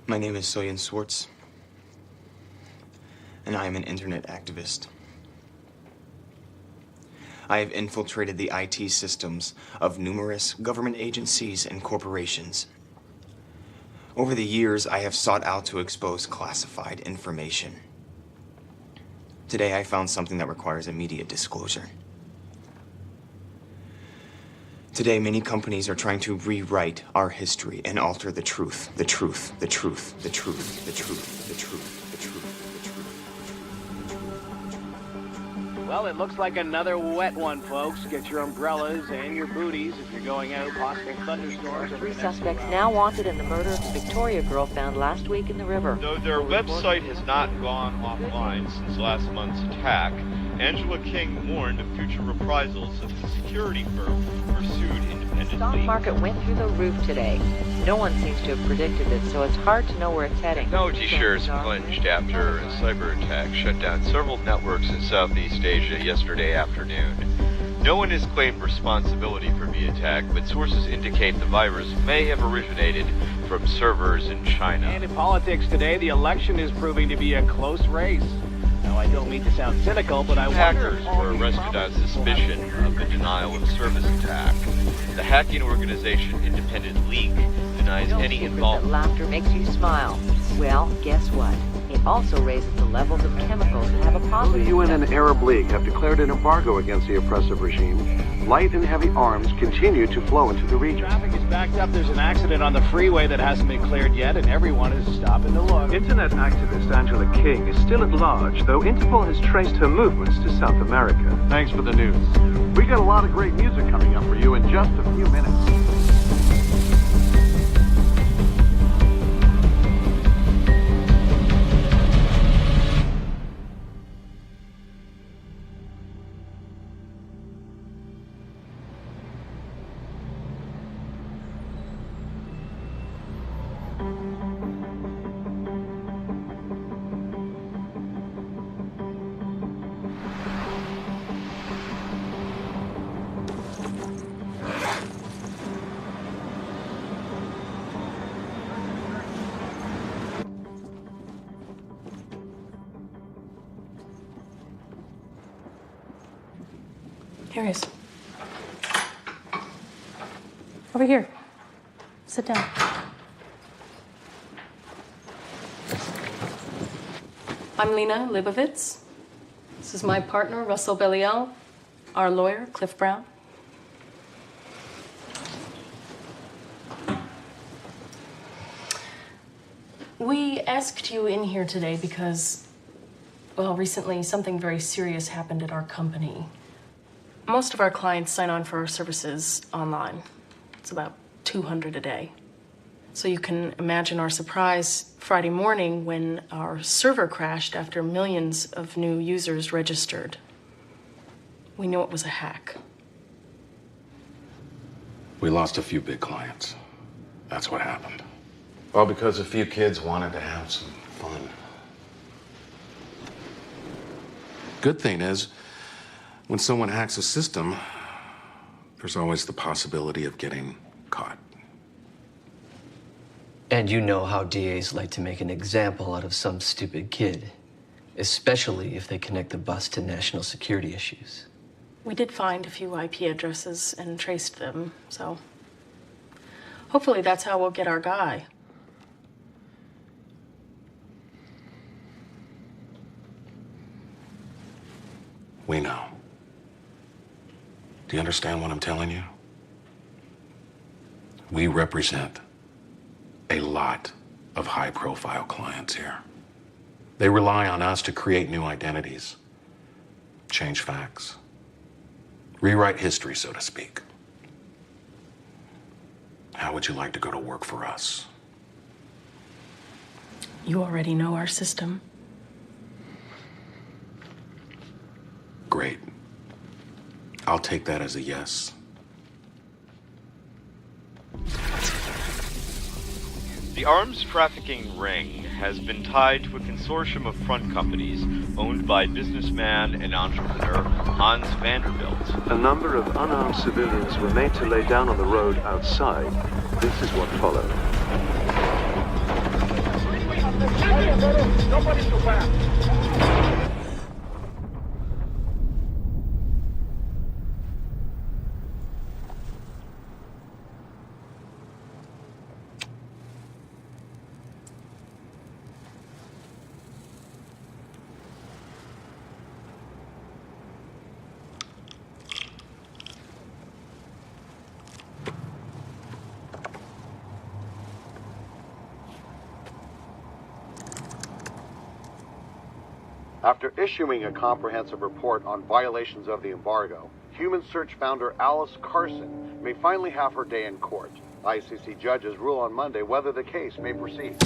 My name is Soyen Swartz, and I am an internet activist. I have infiltrated the IT systems of numerous government agencies and corporations. Over the years, I have sought out to expose classified information. Today, I found something that requires immediate disclosure. Today, many companies are trying to rewrite our history and alter the truth, the truth, the truth, the truth, the truth, the truth, the truth, the truth. Well, it looks like another wet one, folks. Get your umbrellas and your booties if you're going out. Possible thunderstorms. 3 suspects now wanted in the murder of the Victoria girl found last week in the river. Though their website has not gone offline since last month's attack, Angela King warned of future reprisals if the security firm pursued independent Stock leaks. market went through the roof today. No one seems to have predicted it, so it's hard to know where it's heading. Technology shares plunged after a cyber attack shut down several networks in Southeast Asia yesterday afternoon. No one has claimed responsibility for the attack, but sources indicate the virus may have originated from servers in China. And in politics today, the election is proving to be a close race. Now, I don't mean to sound cynical, but I wonder Hackers if all were these arrested on problems will have suspicion of the denial of service attack. The hacking organization Independent League denies No any secret that involvement. laughter makes you smile. Well, guess what? It also raises the levels of chemicals that have a The positive UN and effect. Arab League have declared an embargo against the oppressive regime. Light and heavy arms continue to flow into the region. Traffic is backed up. There's an accident on the freeway that hasn't been cleared yet, and everyone is stopping to look. Internet activist Angela King is still at large, though Interpol has traced her movements to South America. Thanks for the news. We got a lot of great music coming up for you in just a few minutes. Here he is. Over here. Sit down. I'm Lena Leibovitz. This is my partner, Russell Belial, our lawyer, Cliff Brown. We asked you in here today because, well, recently something very serious happened at our company. Most of our clients sign on for our services online. It's about 200 a day. So you can imagine our surprise Friday morning when our server crashed after millions of new users registered. We knew it was a hack. We lost a few big clients. That's what happened. All because a few kids wanted to have some fun. Good thing is, when someone hacks a system, there's always the possibility of getting caught. And you know how DAs like to make an example out of some stupid kid, especially if they connect the bus to national security issues. We did find a few IP addresses and traced them, so hopefully that's how we'll get our guy. We know. Do you understand what I'm telling you? We represent a lot of high-profile clients here. They rely on us to create new identities, change facts, rewrite history, so to speak. How would you like to go to work for us? You already know our system. Great. I'll take that as a yes. The arms trafficking ring has been tied to a consortium of front companies owned by businessman and entrepreneur Hans Vanderbilt. A number of unarmed civilians were made to lay down on the road outside. This is what followed. terus. Nobody too fast. After issuing a comprehensive report on violations of the embargo, Human Search founder Alice Carson may finally have her day in court. ICC judges rule on Monday whether the case may proceed.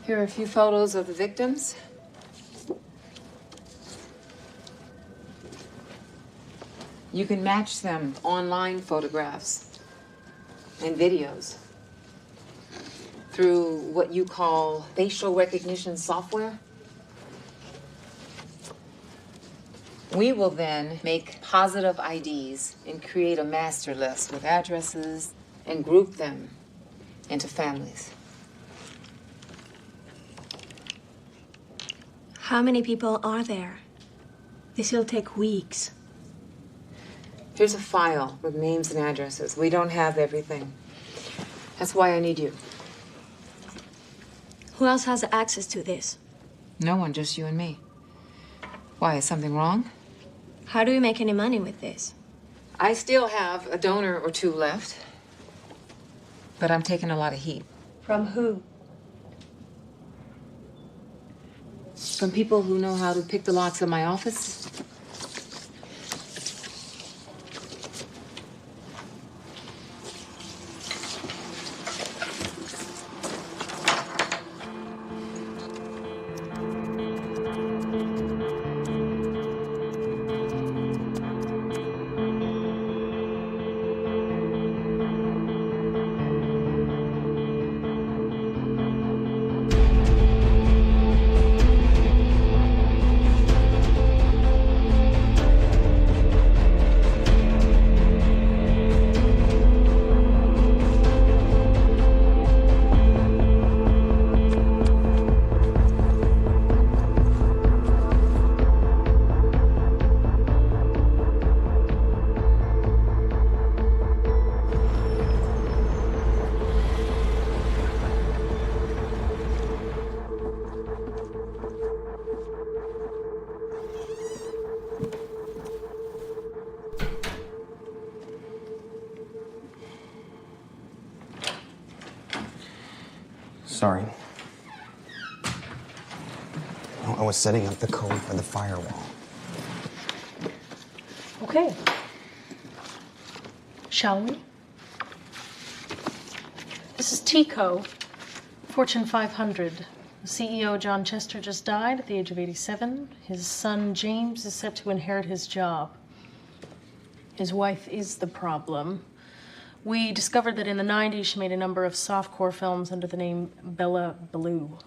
Here are a few photos of the victims. You can match them online photographs and videos through what you call facial recognition software. We will then make positive IDs and create a master list with addresses and group them into families. How many people are there? This will take weeks. Here's a file with names and addresses. We don't have everything. That's why I need you. Who else has access to this? No one, just you and me. Why, is something wrong? How do we make any money with this? I still have a donor or two left, but I'm taking a lot of heat. From who? From people who know how to pick the locks of my office. Sorry. I was setting up the code for the firewall. Okay. Shall we? This is Tico, Fortune 500. The CEO, John Chester, just died at the age of 87. His son, James, is set to inherit his job. His wife is the problem. We discovered that in the 90s, she made a number of softcore films under the name Bella Blue.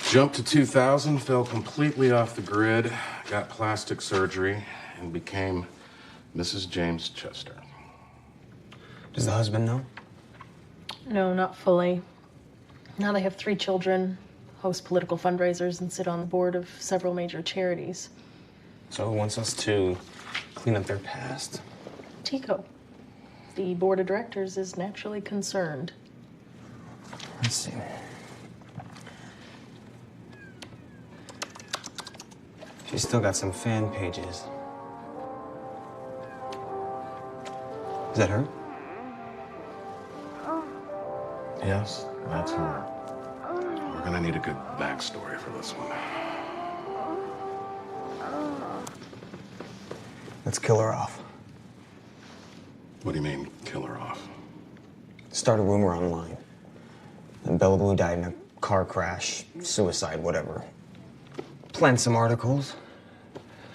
Jumped to 2000, fell completely off the grid, got plastic surgery, and became Mrs. James Chester. Does the husband know? No, not fully. Now they have 3 children, host political fundraisers, and sit on the board of several major charities. So who wants us to clean up their past? Tico. The board of directors is naturally concerned. Let's see. She's still got some fan pages. Is that her? Yes, that's her. We're gonna need a good backstory for this one. Let's kill her off. What do you mean, kill her off? Start a rumor online. And Bella Blue died in a car crash, suicide, whatever. Plant some articles.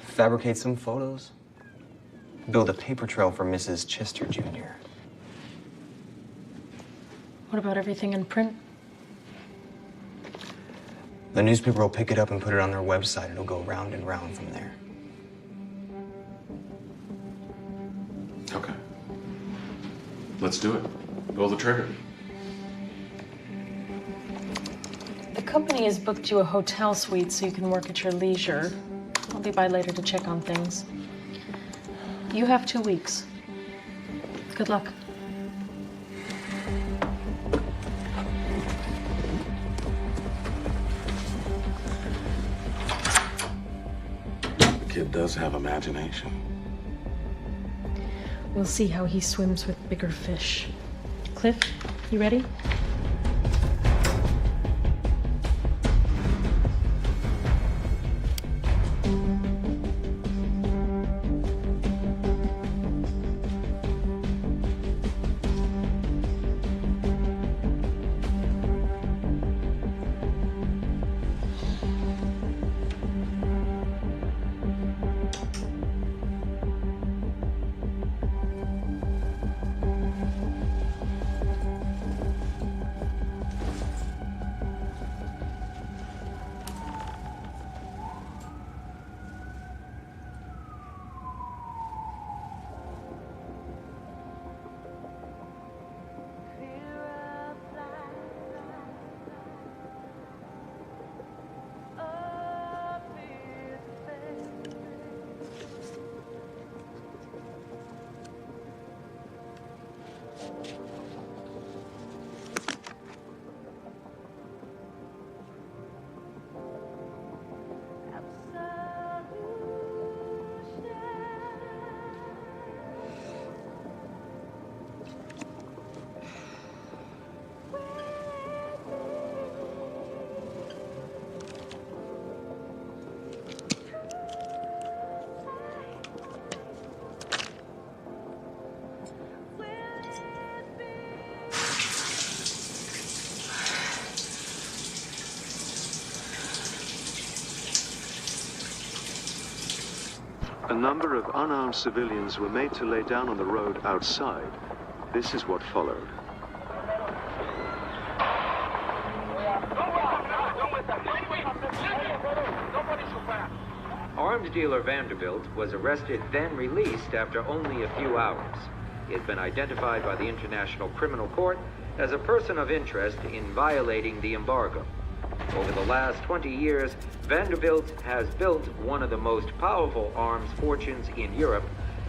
Fabricate some photos. Build a paper trail for Mrs. Chester Jr. What about everything in print? The newspaper will pick it up and put it on their website. It'll go round and round from there. Okay. Let's do it. Pull the trigger. The company has booked you a hotel suite so you can work at your leisure. I'll be by later to check on things. You have 2 weeks. Good luck. The kid does have imagination. We'll see how he swims with bigger fish. Cliff, you ready? A number of unarmed civilians were made to lay down on the road outside. This is what followed. Arms dealer Vanderbilt was arrested, then released after only a few hours. He has been identified by the International Criminal Court as a person of interest in violating the embargo. Over the last 20 years, Vanderbilt has built one of the most powerful arms fortunes in Europe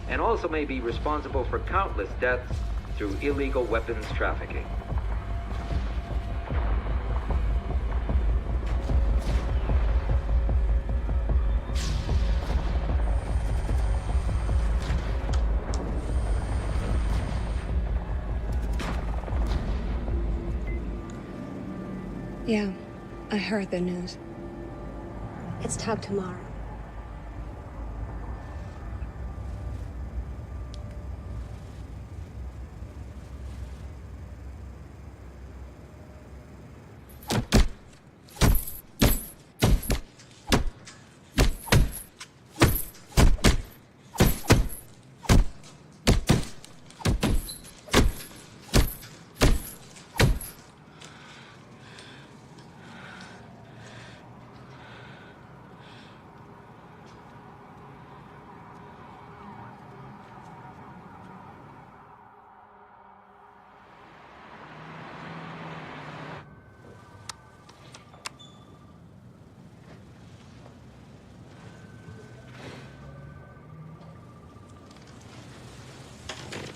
and also may be responsible for countless deaths through illegal weapons trafficking. Yeah, I heard the news. It's top tomorrow.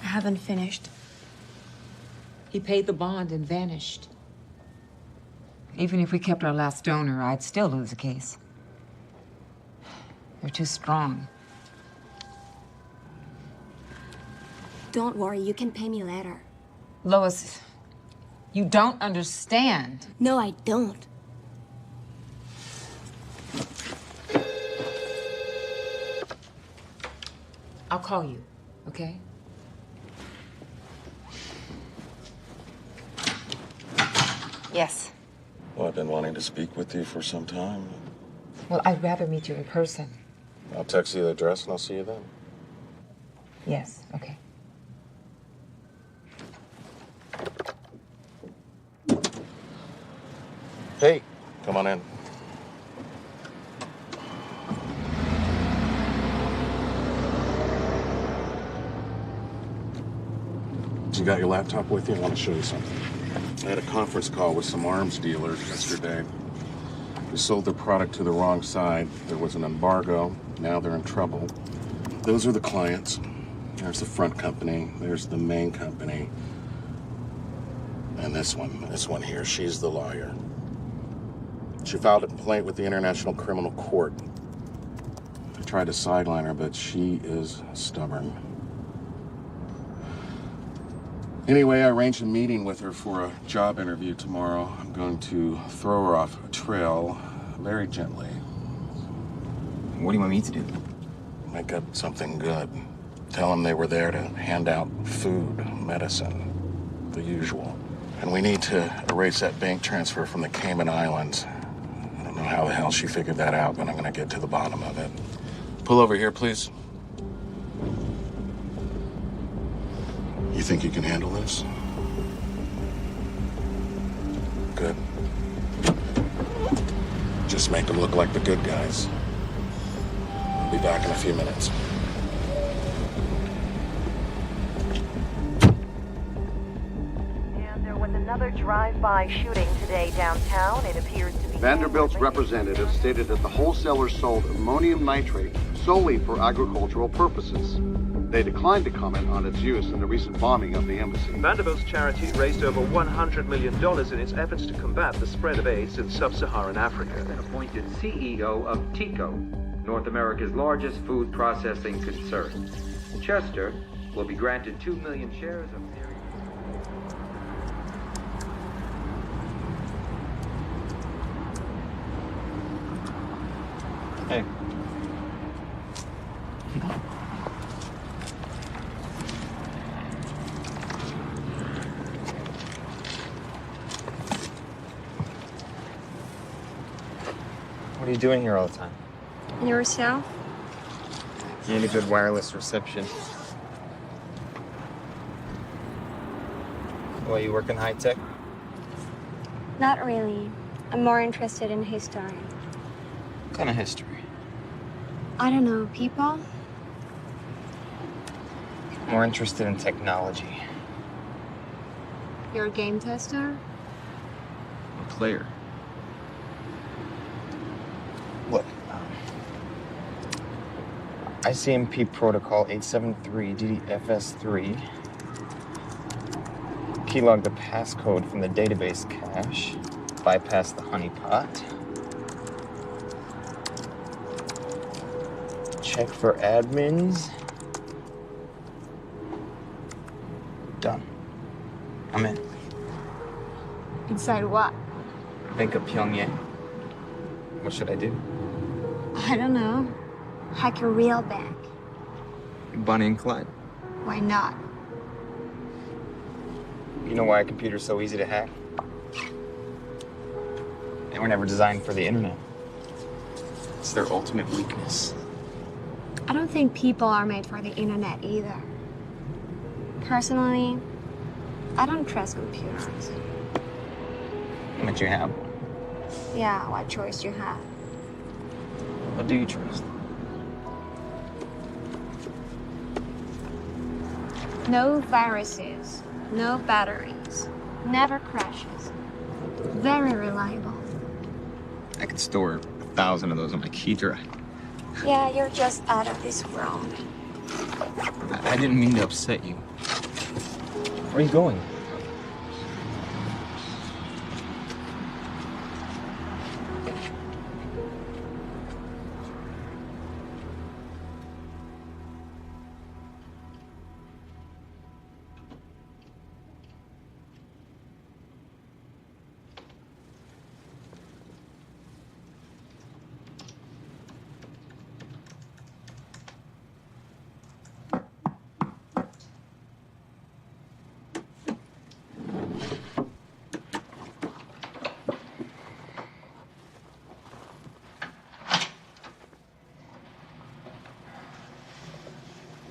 I haven't finished. He paid the bond and vanished. Even if we kept our last donor, I'd still lose the case. They're too strong. Don't worry, you can pay me later. Lois, you don't understand. No, I don't. I'll call you, okay? Yes. Well, I've been wanting to speak with you for some time. Well, I'd rather meet you in person. I'll text you the address and I'll see you then. Yes, okay. Hey, come on in. You got your laptop with you? I want to show you something. I had a conference call with some arms dealers yesterday. They sold their product to the wrong side. There was an embargo. Now they're in trouble. Those are the clients. There's the front company. There's the main company. And this one here, she's the lawyer. She filed a complaint with the International Criminal Court. I tried to sideline her, but she is stubborn. Anyway, I arranged a meeting with her for a job interview tomorrow. I'm going to throw her off a trail very gently. What do you want me to do? Make up something good. Tell them they were there to hand out food, medicine, the usual. And we need to erase that bank transfer from the Cayman Islands. I don't know how the hell she figured that out, but I'm gonna get to the bottom of it. Pull over here, please. You think you can handle this? Good. Just make them look like the good guys. I'll be back in a few minutes. And there was another drive-by shooting today downtown. It appears to be... Vanderbilt's representative stated that the wholesaler sold ammonium nitrate solely for agricultural purposes. They declined to comment on its use in the recent bombing of the embassy. Vanderbilt's charity raised over $100 million in its efforts to combat the spread of AIDS in sub-Saharan Africa. Appointed CEO of TICO, North America's largest food processing concern. Chester will be granted 2 million shares of their... Hey. What are you doing here all the time? Yourself? You need a good wireless reception. Well, you work in high tech? Not really. I'm more interested in history. What kind of history? I don't know, people? More interested in technology. You're a game tester? A player. Look, ICMP protocol 873 DDFS3 keylog the passcode from the database cache, bypass the honeypot, check for admins. Done. I'm in. Inside what? Bank of Pyongyang. What should I do? I don't know. Hack a real bank. Bonnie and Clyde. Why not? You know why a computer's so easy to hack? They were never designed for the internet. It's their ultimate weakness. I don't think people are made for the internet either. Personally, I don't trust computers. But you have. Yeah, what choice you have? What do you trust? No viruses, no batteries, never crashes. Very reliable. I could store 1,000 of those on my key drive. Yeah, you're just out of this world. I didn't mean to upset you. Where are you going?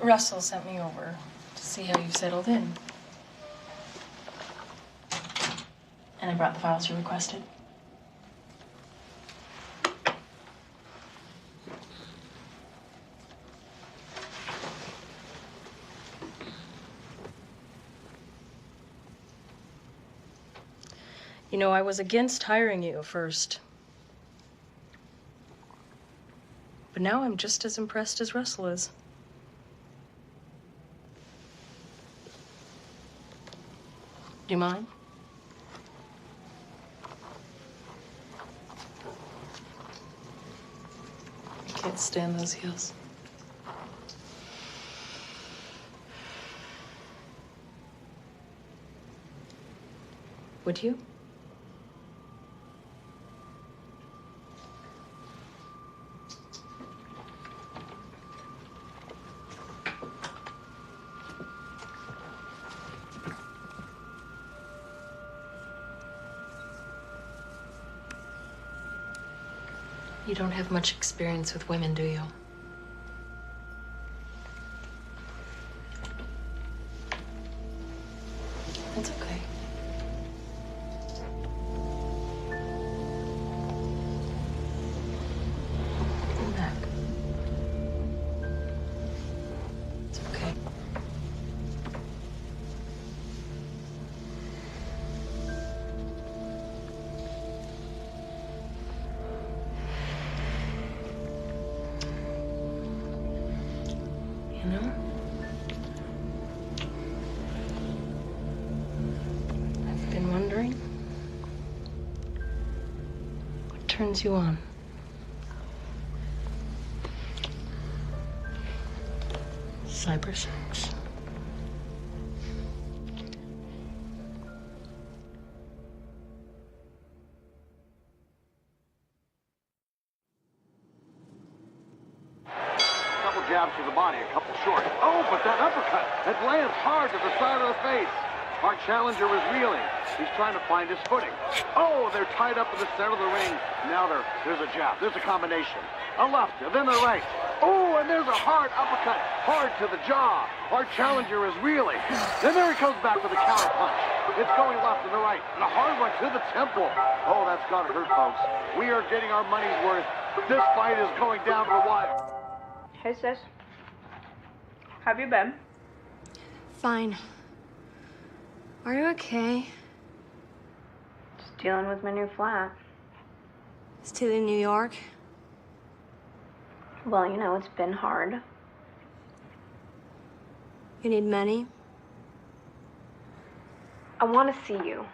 Russell sent me over to see how you've settled in. And I brought the files you requested. You know, I was against hiring you first. But now I'm just as impressed as Russell is. Do you mind? I can't stand those heels. Would you? You don't have much experience with women, do you? That's okay. Come back. It's okay. You know? I've been wondering what turns you on. Cybersex. Couple jabs to the body, a couple short. Oh, but that uppercut, it lands hard to the side of the face. Our challenger is reeling. He's trying to find his footing. Oh, they're tied up in the center of the ring. Now there's a jab. There's a combination. A left, and then a right. Oh, and there's a hard uppercut. Hard to the jaw. Our challenger is reeling. Then there he comes back with a counter punch. It's going left and the right. And a hard one to the temple. Oh, that's gotta hurt, folks. We are getting our money's worth. This fight is going down to the wire. Hey, sis. Have you been? Fine. Are you okay? Just dealing with my new flat. Still in New York? Well, you know, it's been hard. You need money? I want to see you.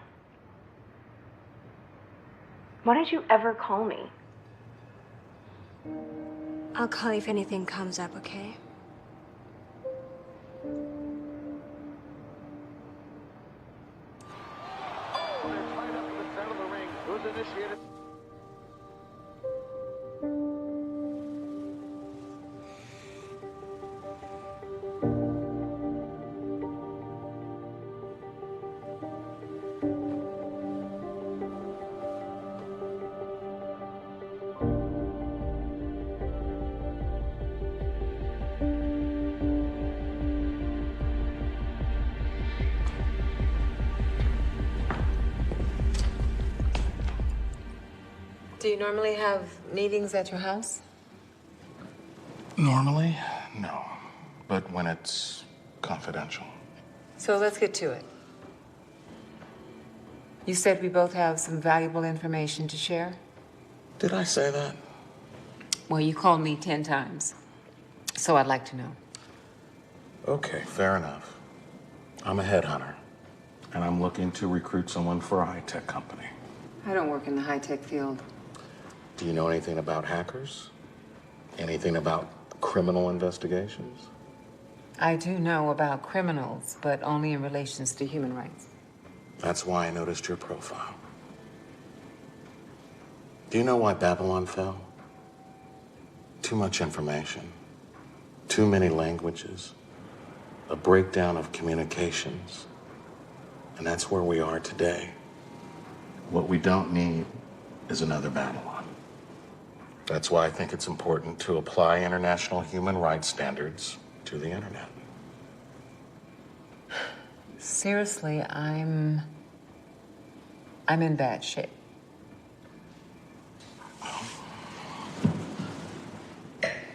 Why don't you ever call me? I'll call you if anything comes up, okay? Oh, they're tied up in the center of the ring. Who's initiated? Do you normally have meetings at your house? Normally, no. But when it's confidential. So let's get to it. You said we both have some valuable information to share? Did I say that? Well, you called me 10 times. So I'd like to know. Okay, fair enough. I'm a headhunter, and I'm looking to recruit someone for a high-tech company. I don't work in the high-tech field. Do you know anything about hackers? Anything about criminal investigations? I do know about criminals, but only in relations to human rights. That's why I noticed your profile. Do you know why Babylon fell? Too much information, too many languages, a breakdown of communications. And that's where we are today. What we don't need is another Babylon. That's why I think it's important to apply international human rights standards to the internet. Seriously, I'm in bad shape.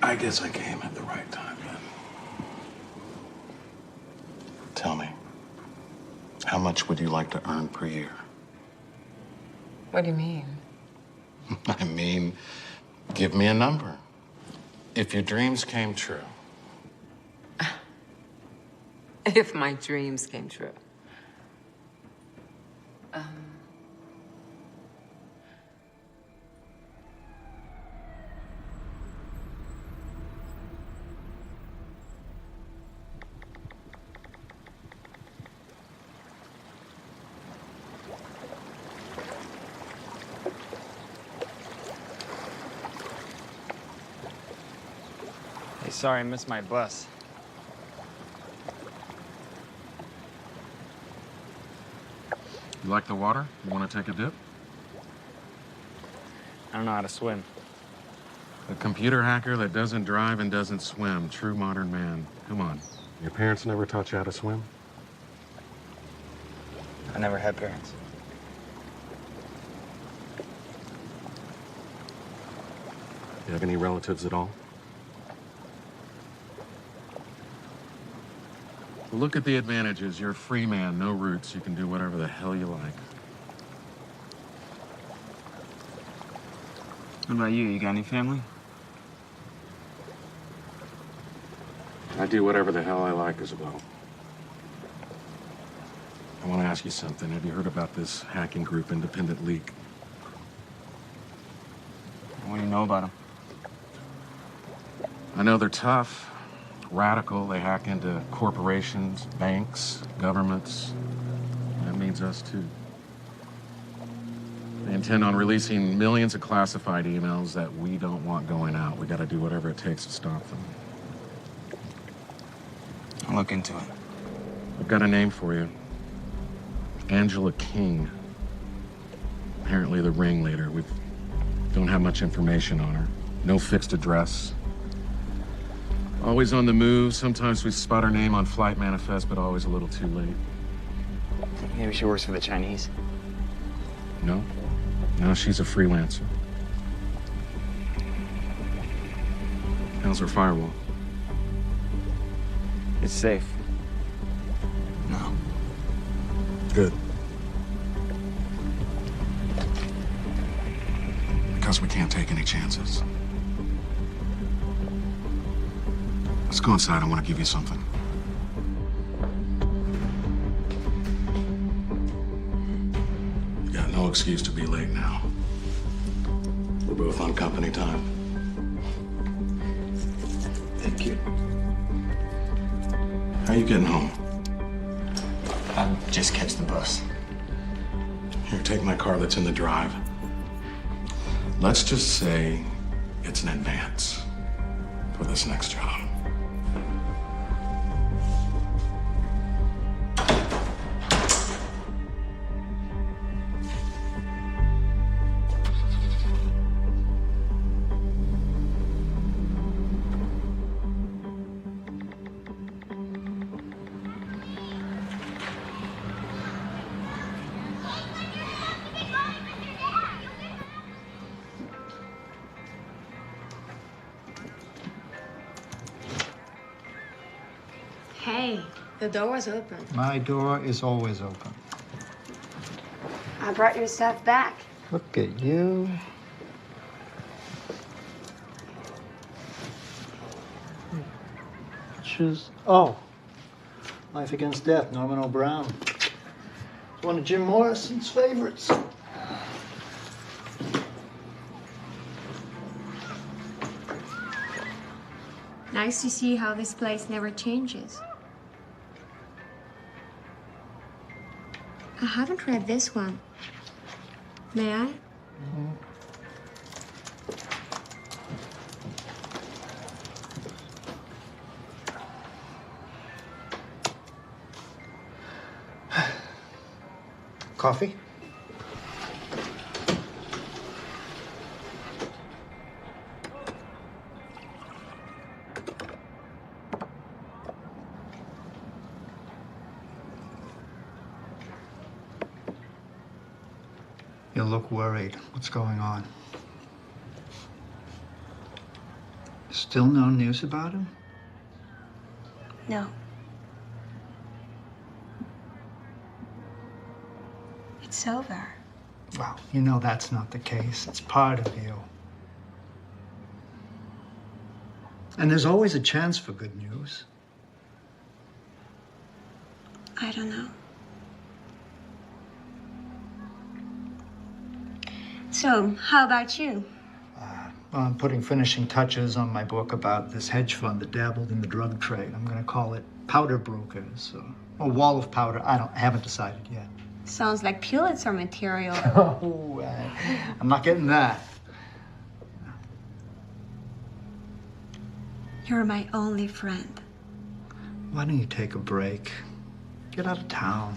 I guess I came at the right time then. Tell me, how much would you like to earn per year? What do you mean? I mean, give me a number. If your dreams came true. If my dreams came true. Hey, sorry, I missed my bus. You like the water? You want to take a dip? I don't know how to swim. A computer hacker that doesn't drive and doesn't swim. True modern man. Come on. Your parents never taught you how to swim? I never had parents. You have any relatives at all? Well, look at the advantages. You're a free man, no roots. You can do whatever the hell you like. What about you? You got any family? I do whatever the hell I like as well. I want to ask you something. Have you heard about this hacking group, Independent League? What do you know about them? I know they're tough, radical. They hack into corporations, banks, governments. That means us, too. They intend on releasing millions of classified emails that we don't want going out. We got to do whatever it takes to stop them. I'll look into it. I've got a name for you. Angela King. Apparently the ringleader. We don't have much information on her. No fixed address. Always on the move. Sometimes we spot her name on flight manifest, but always a little too late. Maybe she works for the Chinese. No. No, she's a freelancer. How's her firewall? It's safe. No. Good. Because we can't take any chances. Let's go inside. I want to give you something. You got no excuse to be late now. We're both on company time. Thank you. How you getting home? I'll just catch the bus. Here, take my car that's in the drive. Let's just say it's an advance for this next job. Hey, the door was open. My door is always open. I brought your stuff back. Look at you. Choose. Oh, Life Against Death, Norman O'Brien. It's one of Jim Morrison's favorites. Nice to see how this place never changes. I haven't read this one. May I? Coffee? You look worried. What's going on? Still no news about him? No. It's over. Well, you know that's not the case. It's part of you. And there's always a chance for good news. I don't know. So, how about you? Well, I'm putting finishing touches on my book about this hedge fund that dabbled in the drug trade. I'm going to call it Powder Brokers or Wall of Powder. I haven't decided yet. Sounds like Pulitzer material. Oh, I'm not getting that. You're my only friend. Why don't you take a break? Get out of town.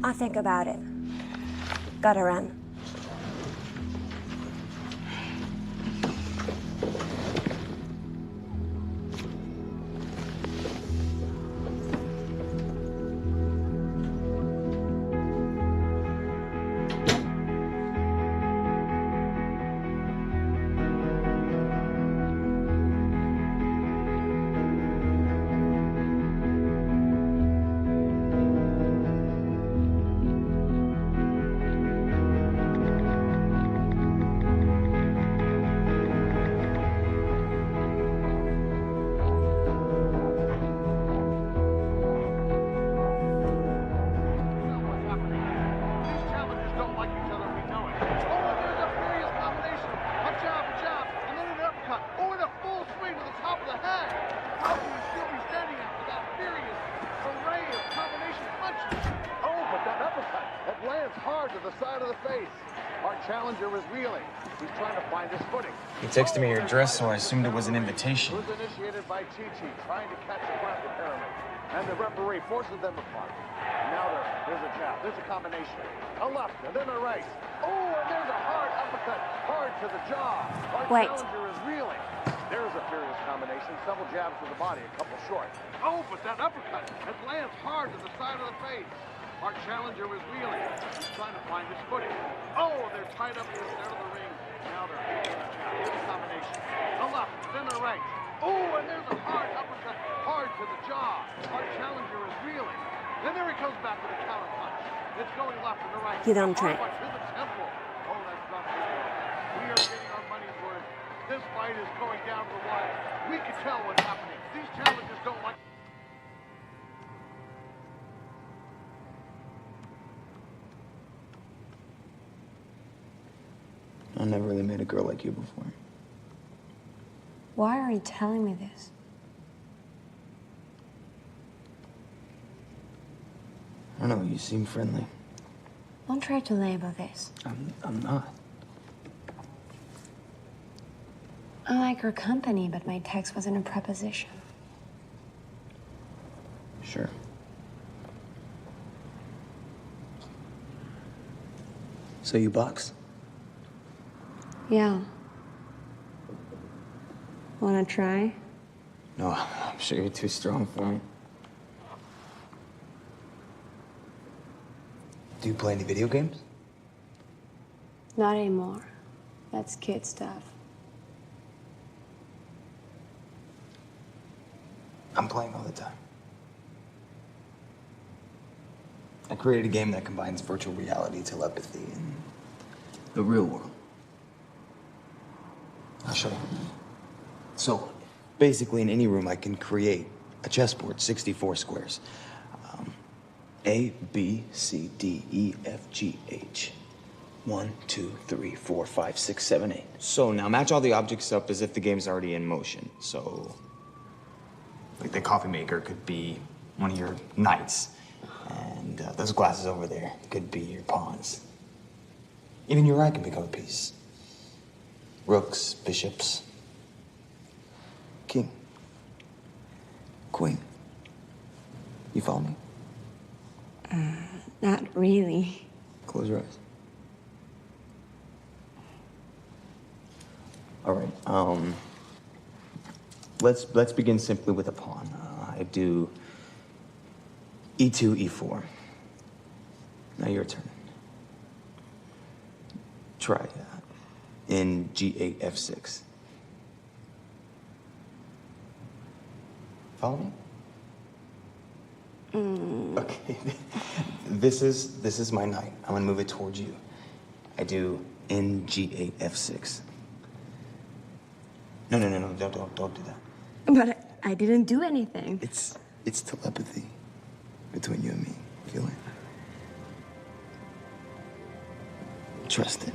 I'll think about it. Gotta run. He texted me your address, so I assumed it was an invitation. Was initiated by Chi-Chi, trying to catch a plant the pyramid. And the referee forces them apart. Now there's a jab, there's a combination. A left, and then a right. Oh, and there's a hard uppercut, hard to the jaw. Our challenger is reeling. There's a furious combination, several jabs to the body, a couple short. Oh, but that uppercut, it lands hard to the side of the face. Our challenger is reeling. He's trying to find his footing. Oh, they're tied up in the center of the ring. Now they're making a jab. Here's a combination. A left, then a right. Oh, and there's a hard uppercut, hard to the jaw. Our challenger is reeling. And there he comes back with a counter punch. It's going left and the right. You don't try. To the temple. Oh, that's not good. We are getting our money's worth. This fight is going down to the wire. We can tell what's happening. These challengers don't like... I never really met a girl like you before. Why are you telling me this? I don't know, you seem friendly. Don't try to label this. I'm not. I like your company, but my text wasn't a preposition. Sure. So you box? Yeah. Wanna try? No, I'm sure you're too strong for me. Do you play any video games? Not anymore. That's kid stuff. I'm playing all the time. I created a game that combines virtual reality, telepathy, and the real world. I'll show you. So, basically, in any room, I can create a chessboard, 64 squares. A, B, C, D, E, F, G, H. 1, 2, 3, 4, 5, 6, 7, 8. So now match all the objects up as if the game's already in motion. So, like the coffee maker could be one of your knights. And those glasses over there could be your pawns. Even your eye can become a piece. Rooks, bishops, king, queen. You follow me? Not really. Close your eyes. All right. Let's begin simply with a pawn. I do E2, E4. Now your turn. Try in G8, F6. Follow me? Okay. This is my knight. I'm gonna move it towards you. I do in G8, F6. No, don't do that. But I didn't do anything. It's telepathy between you and me. Feel it? Trust it.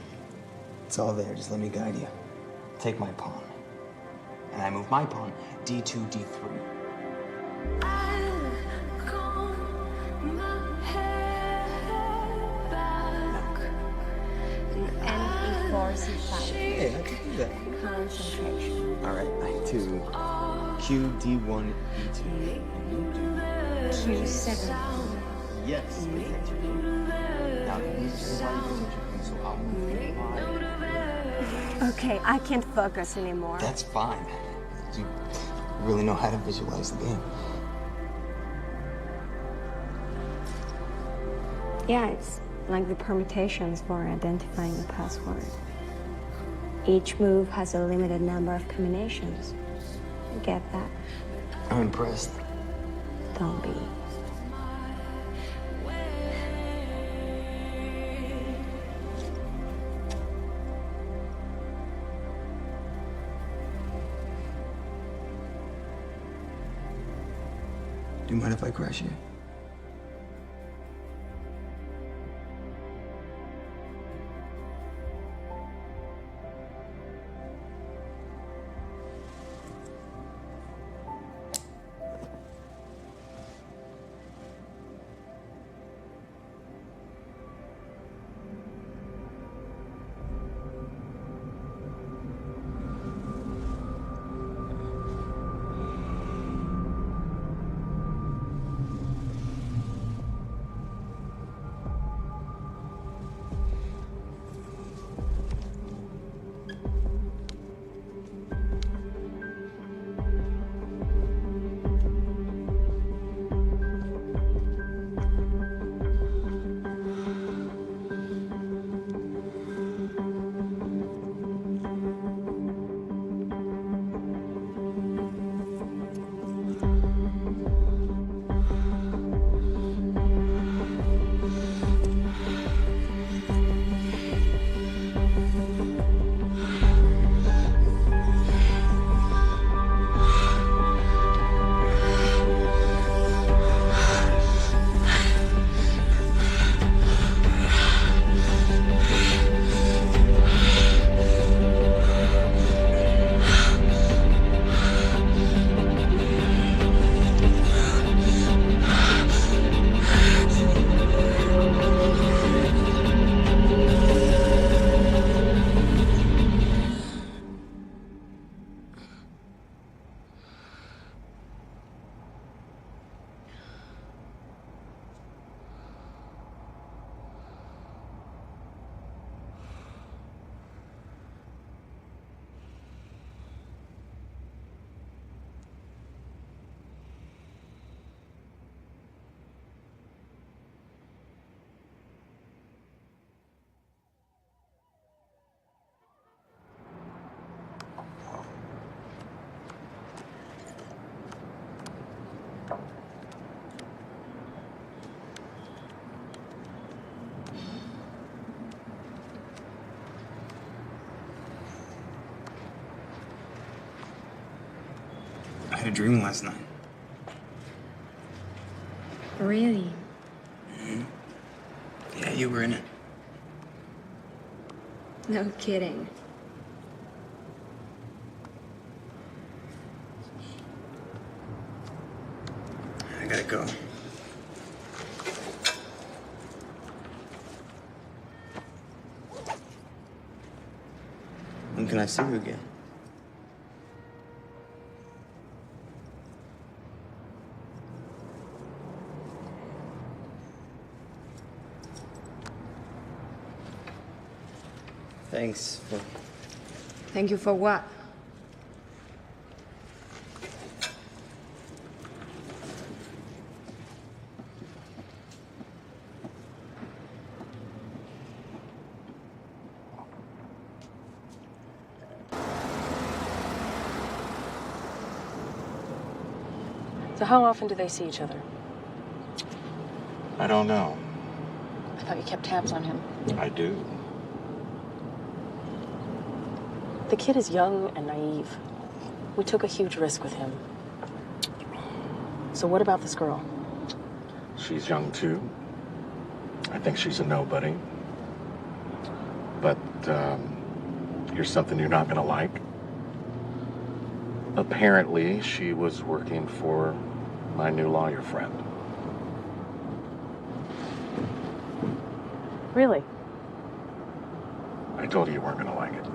It's all there. Just let me guide you. Take my pawn. And I move my pawn, D2, D3. E4, C5. Hey, I can do that. Concentration. All right, I do Q, D1, E2. Q7. Yes. Now, you need to so I'll move my... Okay, I can't focus anymore. That's fine. You really know how to visualize the game. Yeah, it's like the permutations for identifying a password. Each move has a limited number of combinations. You get that? I'm impressed. Don't be. Do you mind if I crash you? I had a dream last night. Really? Mm-hmm. Yeah, you were in it. No kidding. I gotta go. When can I see you again? Thanks for... Thank you for what? So how often do they see each other? I don't know. I thought you kept tabs on him. I do. The kid is young and naive. We took a huge risk with him. So what about this girl? She's young too. I think she's a nobody. But here's something you're not gonna like. Apparently, she was working for my new lawyer friend. Really? I told you you weren't gonna like it.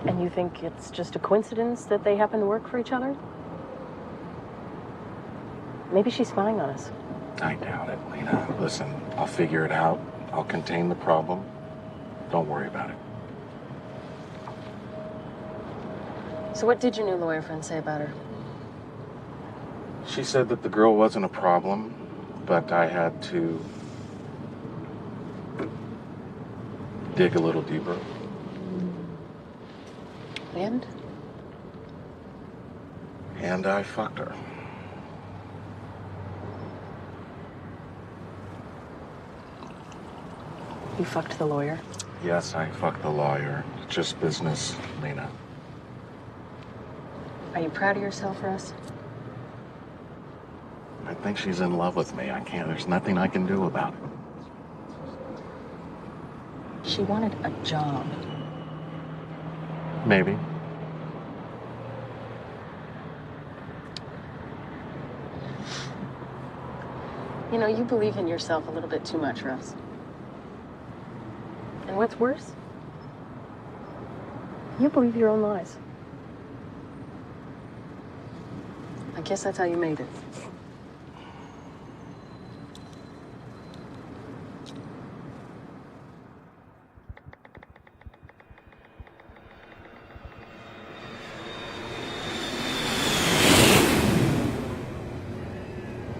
And you think it's just a coincidence that they happen to work for each other? Maybe she's spying on us. I doubt it, Lena. Listen, I'll figure it out. I'll contain the problem. Don't worry about it. So what did your new lawyer friend say about her? She said that the girl wasn't a problem, but I had to dig a little deeper. And I fucked her. You fucked the lawyer? Yes, I fucked the lawyer. It's just business, Lena. Are you proud of yourself, Russ? I think she's in love with me. There's nothing I can do about it. She wanted a job. Maybe. You know, you believe in yourself a little bit too much, Russ. And what's worse? You believe your own lies. I guess that's how you made it.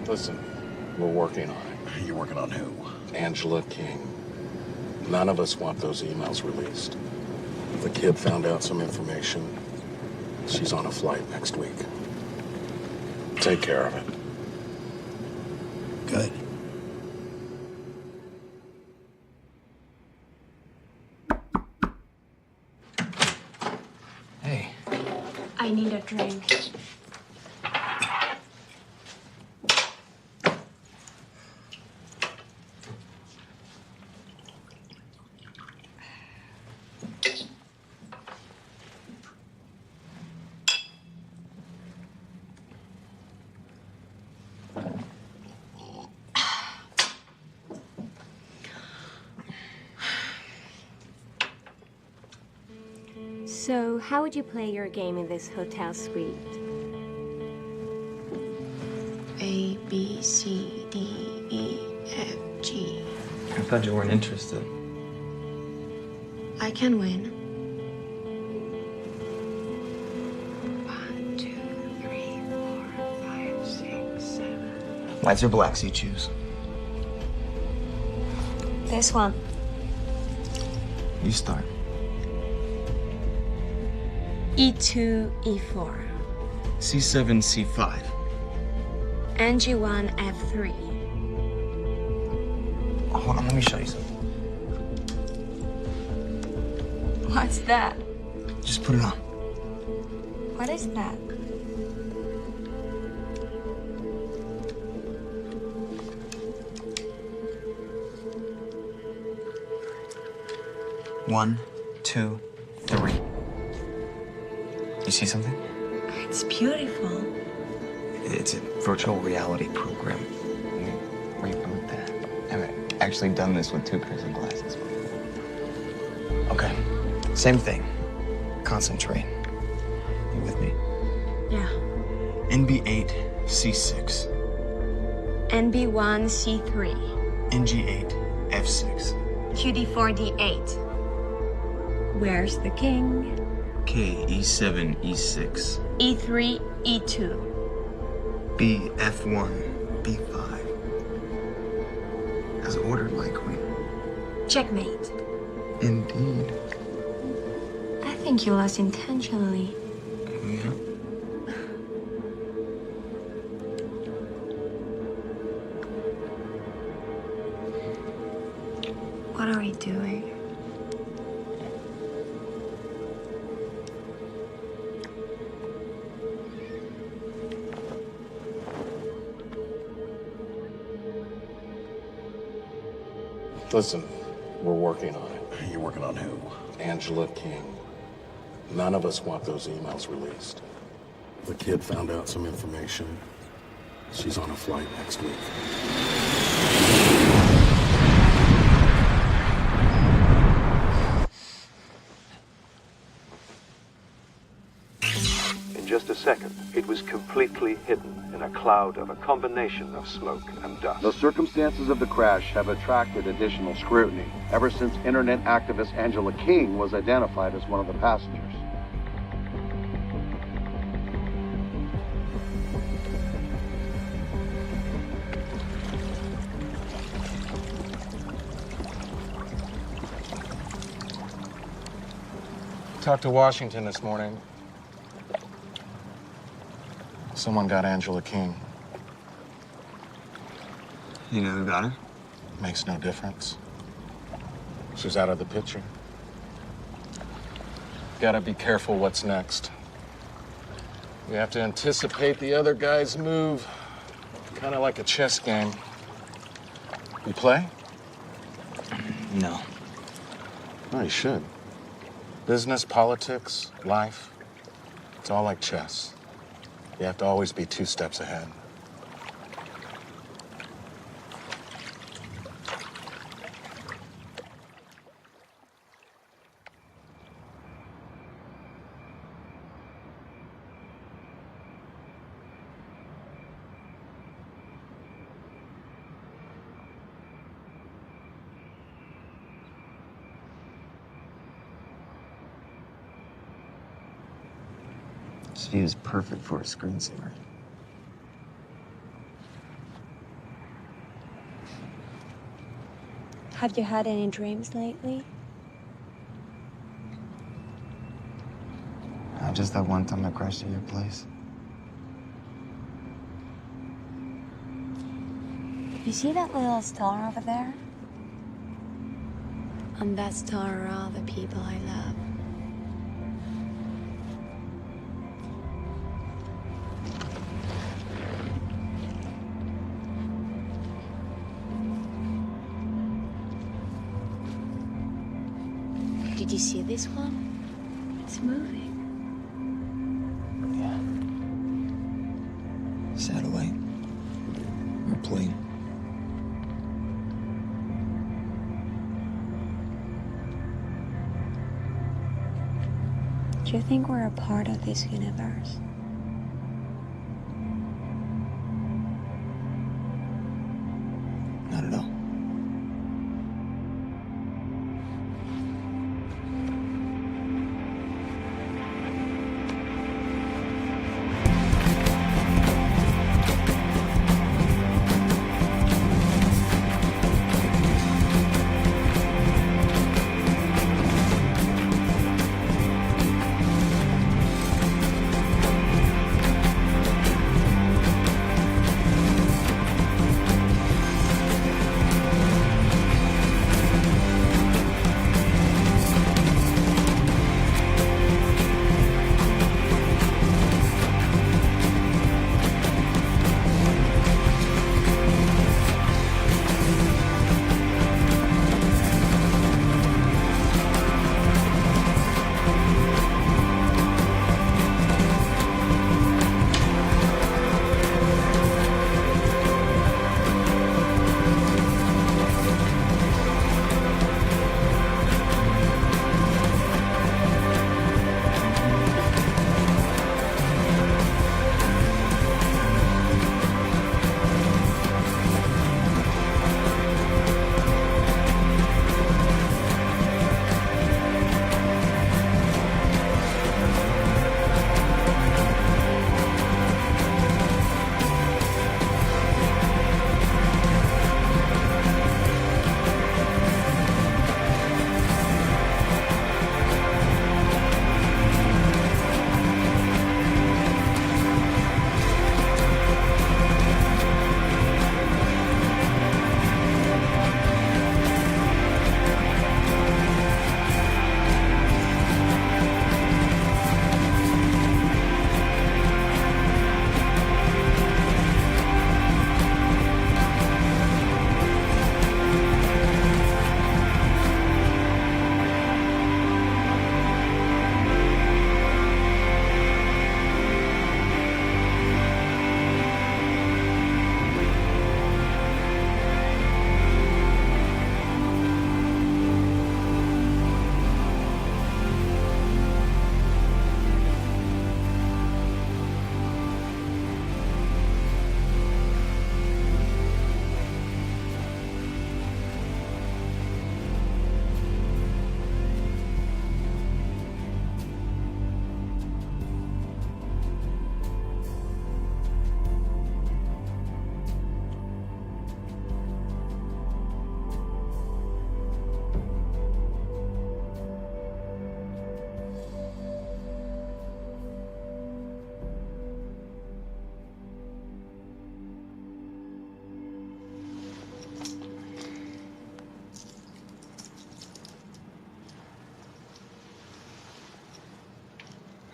Listen, we're working on it. You're working on who? Angela King. None of us want those emails released. If the kid found out some information, she's on a flight next week. Take care of it. Good. Hey. I need a drink. So, how would you play your game in this hotel suite? A, B, C, D, E, F, G. I thought you weren't interested. I can win. 1, 2, 3, 4, 5, 6, 7. Whites or blacks, you choose. This one. You start. E2, E4. C7, C5. NG1, F3. Oh, hold on, let me show you something. What's that? Just put it on. What is that? One, two, three. You see something? It's beautiful. It's a virtual reality program. Reboot that. I've actually done this with 2 pairs of glasses. Okay, same thing. Concentrate. You with me? Yeah. NB8, C6. NB1, C3. NG8, F6. QD4, D8. Where's the king? K, E7, E6. E3, E2. B, F1, B5. As ordered, my queen. Checkmate. Indeed. I think you lost intentionally. Yeah. What are we doing? Listen, we're working on it. You're working on who? Angela King. None of us want those emails released. The kid found out some information. She's on a flight next week. In just a second, it was completely hidden in a cloud of a combination of smoke and dust. The circumstances of the crash have attracted additional scrutiny ever since internet activist Angela King was identified as one of the passengers. Talked to Washington this morning. Someone got Angela King. You know who got her? Makes no difference. She's out of the picture. Gotta be careful what's next. We have to anticipate the other guy's move. Kind of like a chess game. You play? No. Oh, you should. Business, politics, life, it's all like chess. You have to always be 2 steps ahead. This view is perfect for a screensaver. Have you had any dreams lately? Just that one time I crashed at your place. You see that little star over there? On that star are all the people I love. Did you see this one? It's moving. Satellite. Or plane. Do you think we're a part of this universe? Not at all.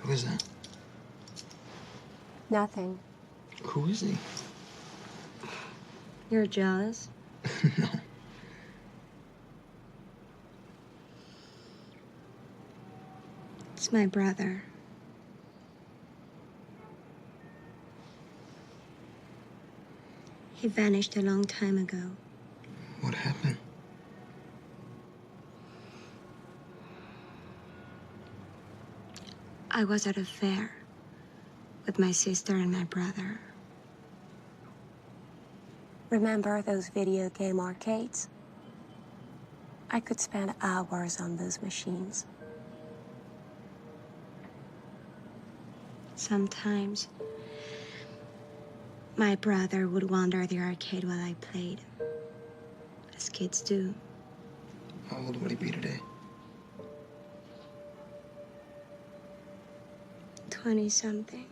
Who is that? Nothing. Who is he? You're jealous? No. It's my brother. He vanished a long time ago. What happened? I was at a fair with my sister and my brother. Remember those video game arcades? I could spend hours on those machines. Sometimes, my brother would wander the arcade while I played, as kids do. How old would he be today? 20-something.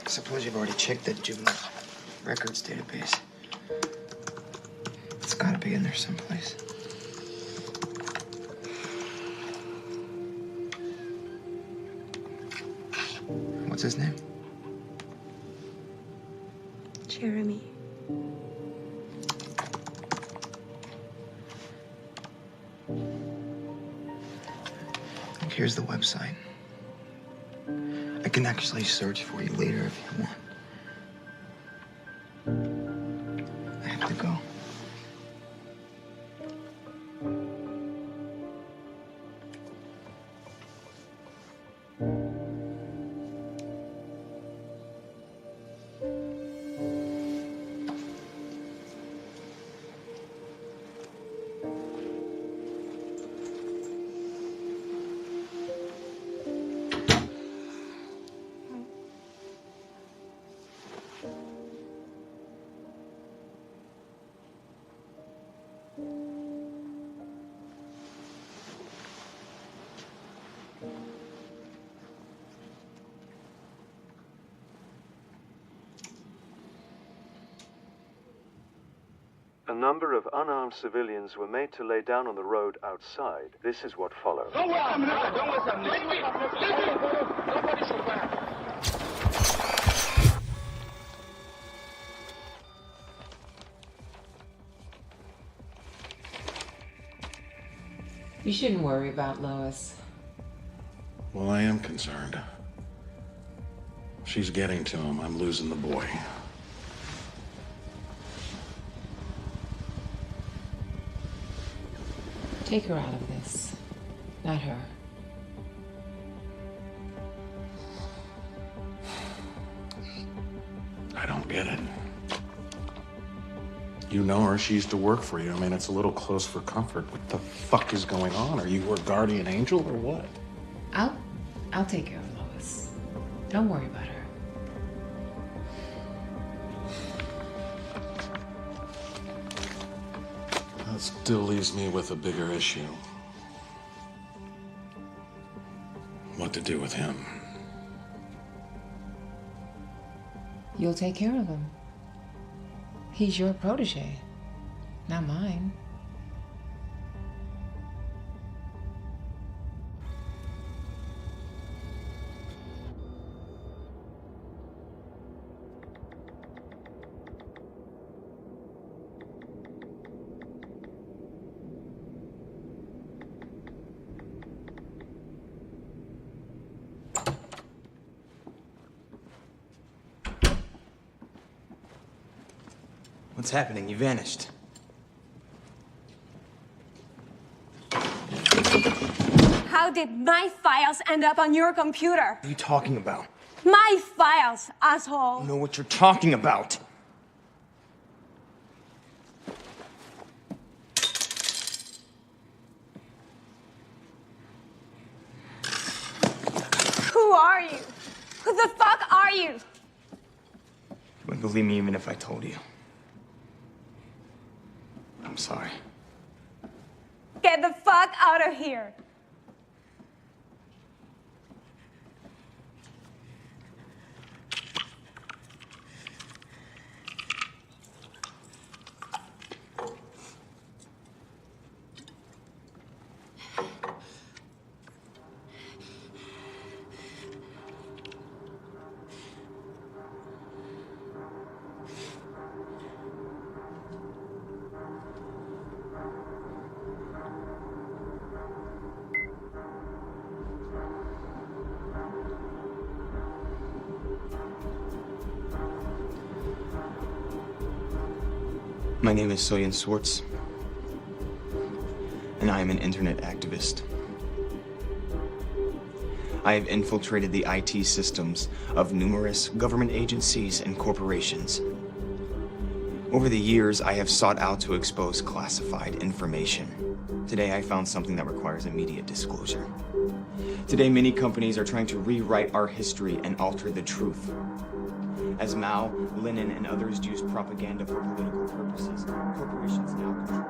I suppose you've already checked that juvenile records database. It's gotta be in there someplace. What's his name? Jeremy. Here's the website. I can actually search for you later if you want. I have to go. A number of unarmed civilians were made to lay down on the road outside. This is what followed. Don't waste a minute. Don't waste a minute. Nobody should fire. You shouldn't worry about Lois. Well, I am concerned. She's getting to him. I'm losing the boy. Take her out of this, not her. I don't get it. You know her. She used to work for you. I mean, it's a little close for comfort. What the fuck is going on? Are you her guardian angel or what? I'll take care of Lois. Don't worry about her. That still leaves me with a bigger issue. What to do with him? You'll take care of him. He's your protege, not mine. What's happening? You vanished. How did my files end up on your computer? What are you talking about? My files, asshole! I know what you're talking about. Who are you? Who the fuck are you? You wouldn't believe me even if I told you. I'm sorry. Get the fuck out of here! My name is Soyen Swartz, and I am an internet activist. I have infiltrated the IT systems of numerous government agencies and corporations. Over the years, I have sought out to expose classified information. Today, I found something that requires immediate disclosure. Today, many companies are trying to rewrite our history and alter the truth. As Mao, Lenin, and others used propaganda for political purposes, corporations now control.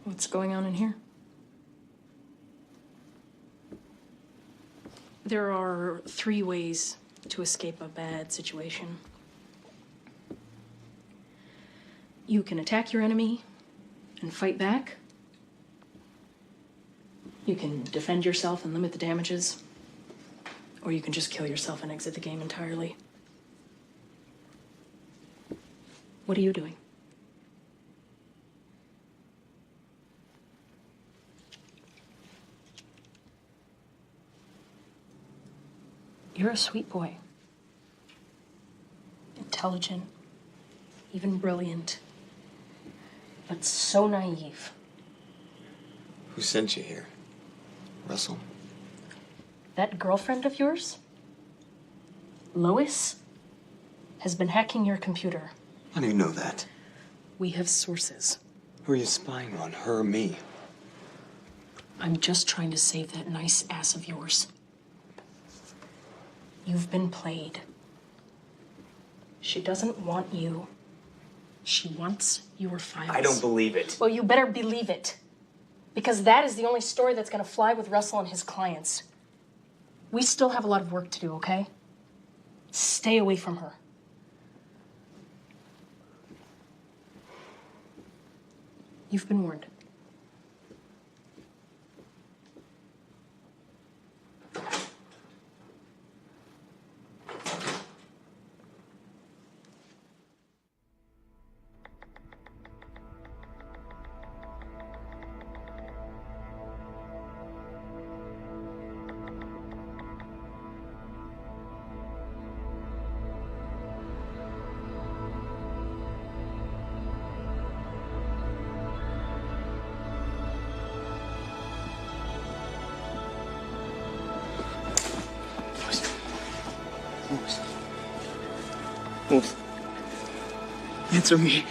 What's going on in here? There are 3 ways to escape a bad situation. You can attack your enemy and fight back. You can defend yourself and limit the damages. Or you can just kill yourself and exit the game entirely. What are you doing? You're a sweet boy. Intelligent, even brilliant, but so naive. Who sent you here? Russell? That girlfriend of yours, Lois, has been hacking your computer. How do you know that? We have sources. Who are you spying on, her or me? I'm just trying to save that nice ass of yours. You've been played. She doesn't want you. She wants your files. I don't believe it. Well, you better believe it. Because that is the only story that's gonna fly with Russell and his clients. We still have a lot of work to do, okay? Stay away from her. You've been warned. Lois. Answer me.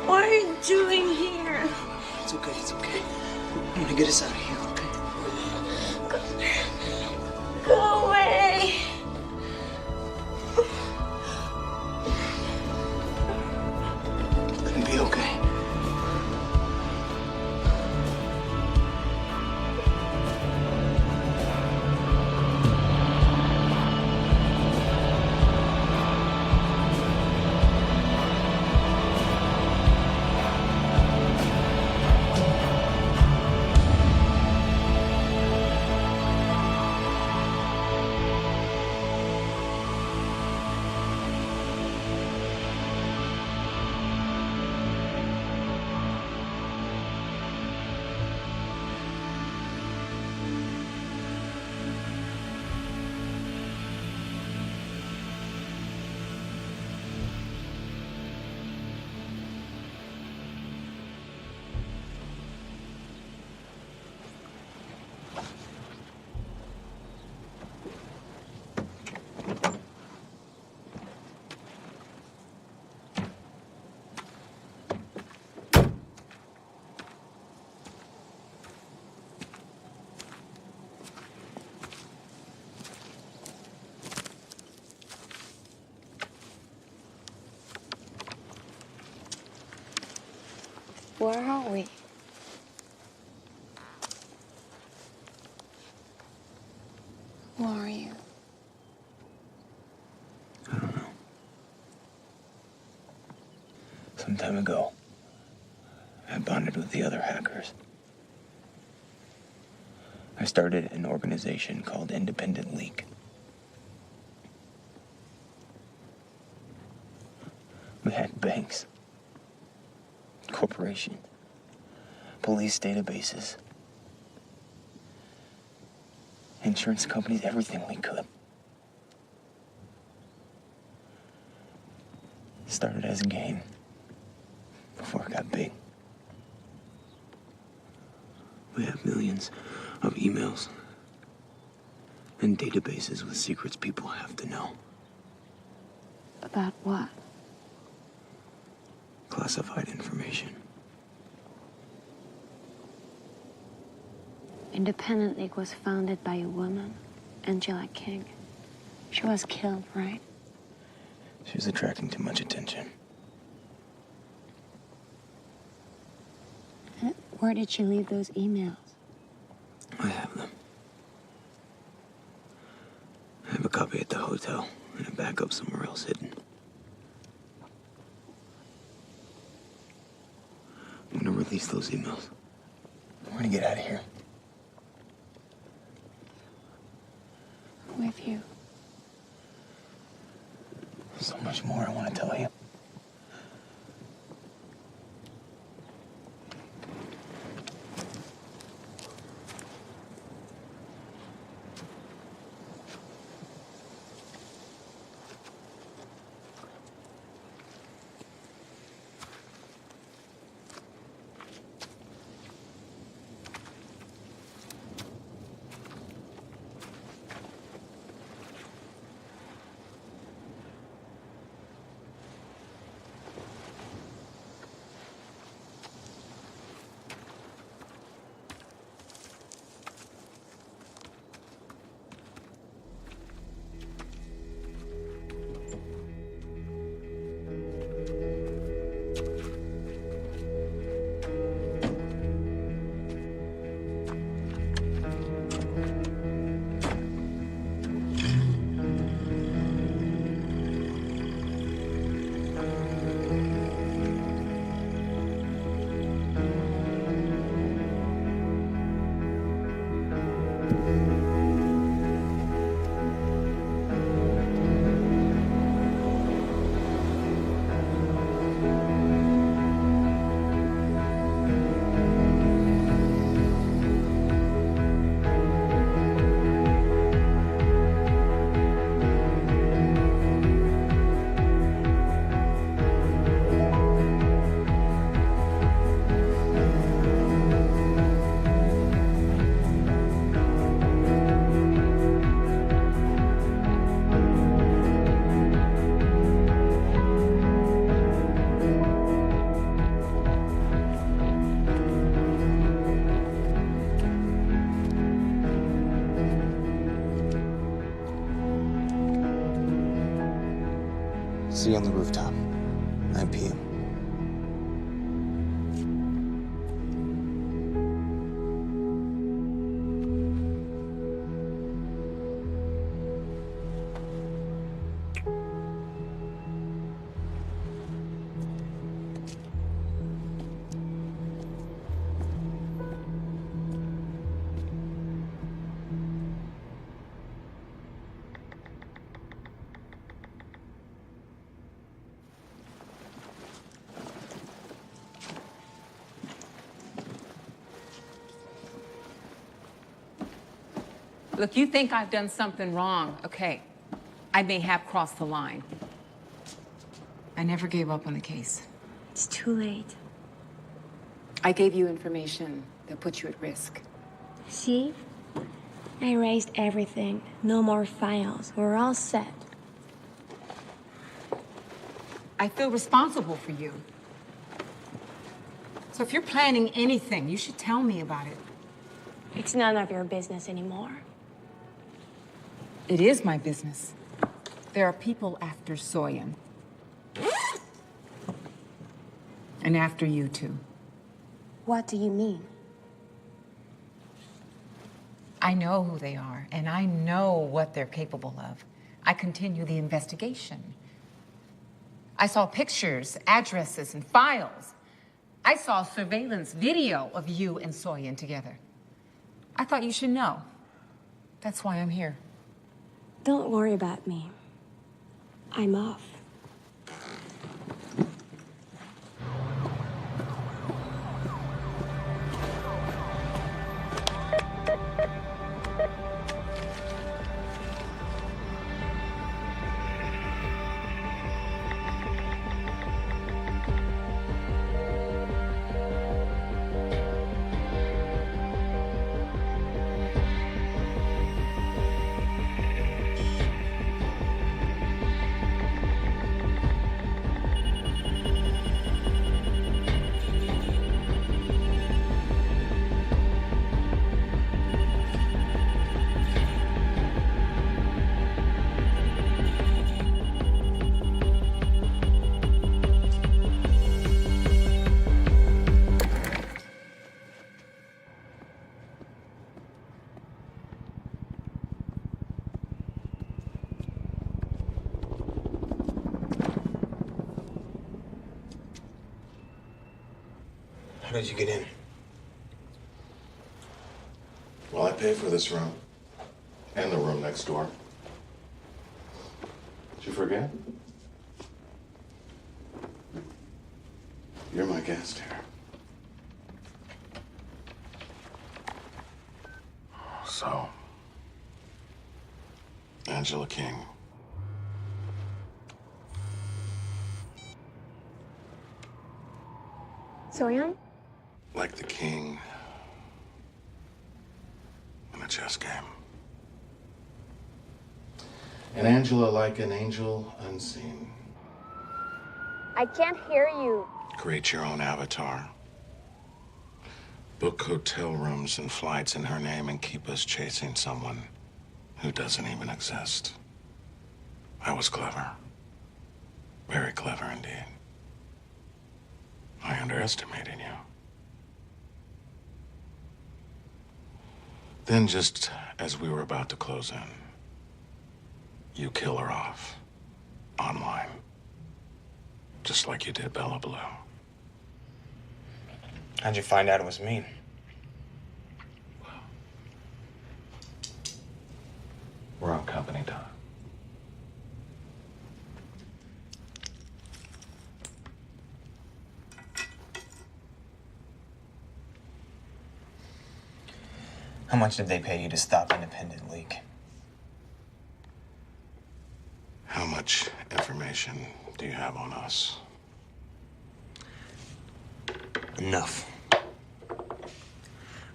What are you doing here? It's okay, it's okay. I'm gonna get us out of here, okay? Go away. It's gonna be okay. Where are we? Who are you? I don't know. Some time ago, I bonded with the other hackers. I started an organization called Independent League. We had banks, corporations, police databases, insurance companies, everything we could. Started as a game before it got big. We have millions of emails and databases with secrets people have to know. About what? Classified information. Independent League was founded by a woman, Angela King. She was killed, right? She was attracting too much attention. Where did she leave those emails? I have them. I have a copy at the hotel and a backup somewhere else hidden. I'm gonna release those emails. We're gonna get out of here. With you. There's so much more I want to tell you. See you on the rooftop, 9 p.m. Look, you think I've done something wrong. Okay, I may have crossed the line. I never gave up on the case. It's too late. I gave you information that put you at risk. See? I erased everything. No more files. We're all set. I feel responsible for you. So if you're planning anything, you should tell me about it. It's none of your business anymore. It is my business. There are people after Soyan. And after you, too. What do you mean? I know who they are, and I know what they're capable of. I continue the investigation. I saw pictures, addresses, and files. I saw surveillance video of you and Soyan together. I thought you should know. That's why I'm here. Don't worry about me. I'm off. How did you get in? Well, I paid for this room. And the room next door. Did you forget? You're my guest here. So, Angela King. Soyan? Like the king in a chess game. And Angela like an angel unseen. I can't hear you. Create your own avatar. Book hotel rooms and flights in her name and keep us chasing someone who doesn't even exist. I was clever. Very clever indeed. I underestimated you. Then, just as we were about to close in, you kill her off. Online. Just like you did Bella Blue. How'd you find out it was me? We're on company time. How much did they pay you to stop independent leak? How much information do you have on us? Enough.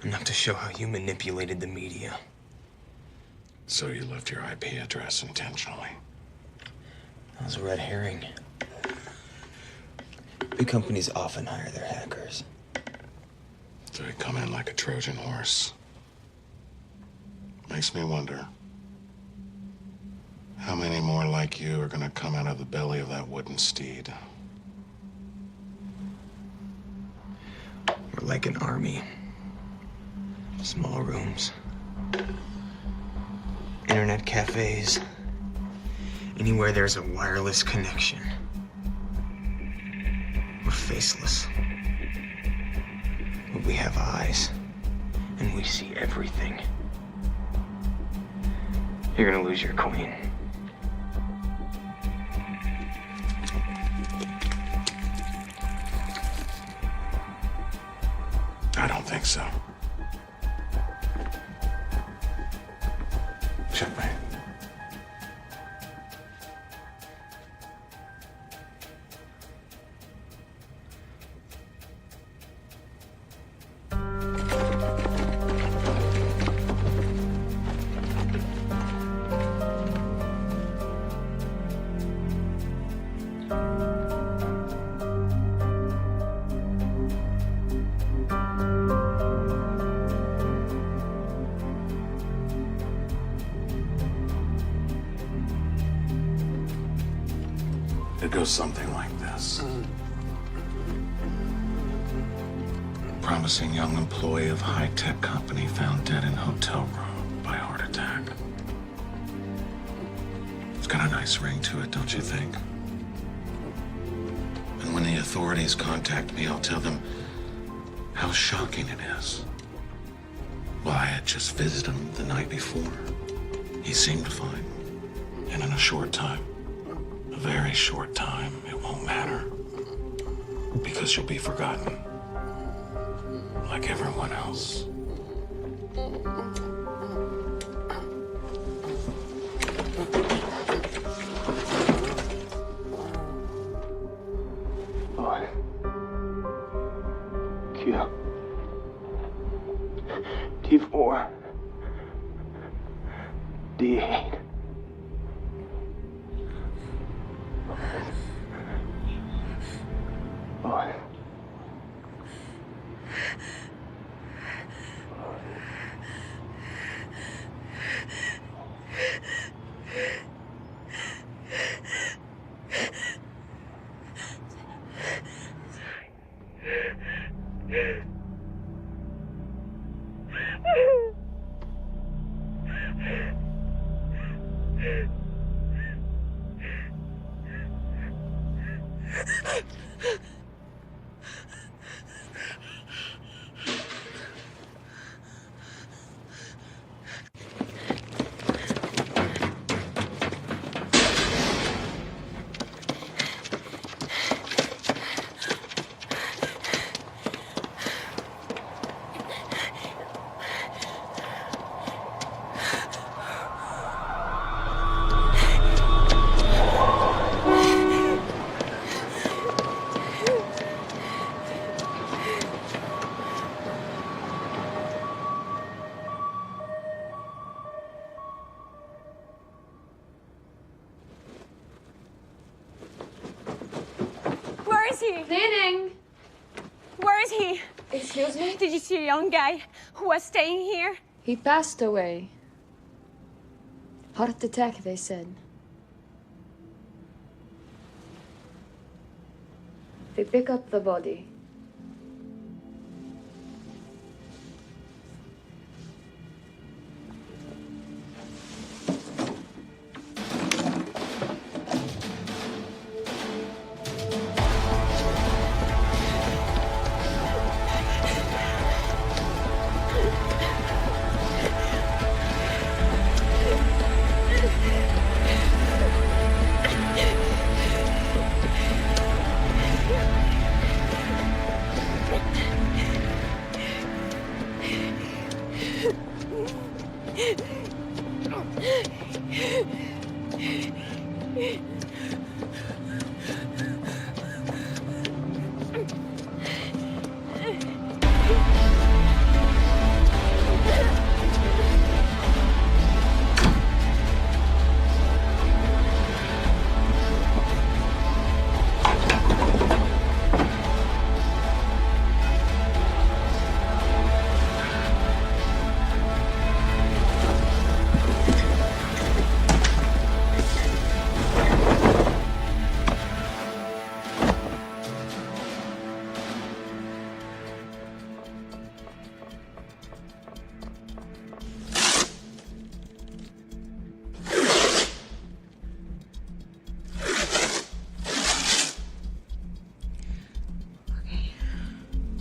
Enough to show how you manipulated the media. So you left your IP address intentionally? That was a red herring. Big companies often hire their hackers. So they come in like a Trojan horse. Makes me wonder, how many more like you are gonna come out of the belly of that wooden steed? We're like an army. Small rooms. Internet cafes. Anywhere there's a wireless connection. We're faceless. But we have eyes. And we see everything. You're gonna lose your queen. I don't think so. Checkmate. It goes something like this. Promising young employee of high-tech company found dead in hotel room by heart attack. It's got a nice ring to it, don't you think? And when the authorities contact me, I'll tell them how shocking it is. Well, I had just visited him the night before. He seemed fine. And in a short time, a very short time, it won't matter. Because you'll be forgotten. Like everyone else. Q. T4. D8. Oh. Where is he? Cleaning. Where is he? Excuse me? Did you see a young guy who was staying here? He passed away. Heart attack, they said. They pick up the body.